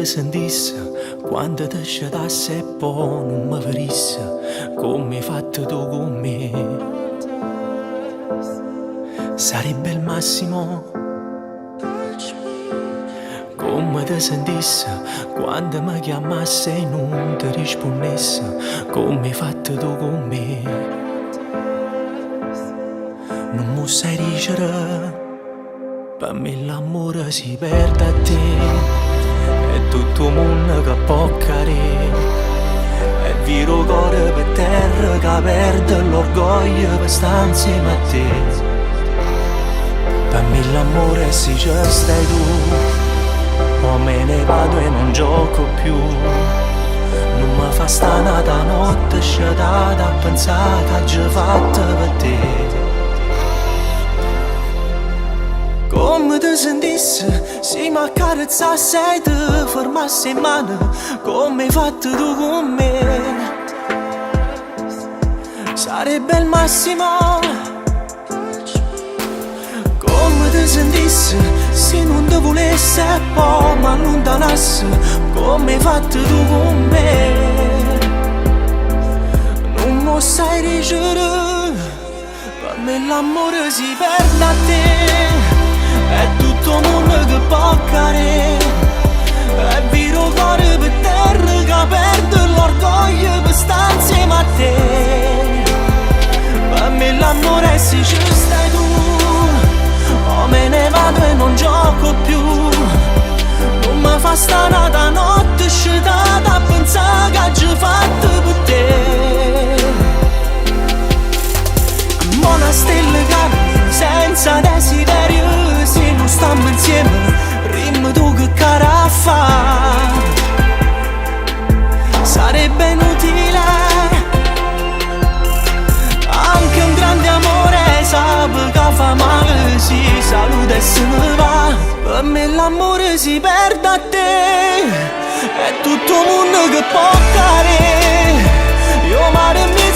sentisse quando ti scedasse e poi non mi ferisse come hai fatto tu con me. Sarebbe il massimo come ti sentisse quando mi chiamasse e non ti rispondesse come hai fatto tu con me. Non mi sai dicere, per me l'amore si perde a te. È tutto il mondo che può cadere, è vero cuore per terra che perde l'orgoglio per stare insieme a te. Per me l'amore se ci stai tu, o me ne vado e non gioco più. Non mi fa sta nata notte sciatata a pensare che ho fatto per te. Come ti sentisse, se mi accarezzasse e ti fermasse in mano, come hai fatto tu con me. Sarebbe il massimo. Come ti sentisse, se non ti volesse e poi mi allontanasse, come hai fatto tu con me. Non mi sai dicere, per me l'amore si perde a te. È tutto il mondo che può cadere, è vero cuore per terra che perde l'orgoglio per stare insieme a te. Per me l'amore è se ci stai tu, o me ne vado e non gioco più. Non mi fa sta nata notte sciatata a pensare che ho fatto per te. Come una stella che senza desiderio, se non stiamo insieme, rimma tu che cara fa. Sarebbe inutile, anche un grande amore sa che fa male, si saluta e se ne va. Per me l'amore si perde a te, è tutto il mondo che può cadere. Io mare mi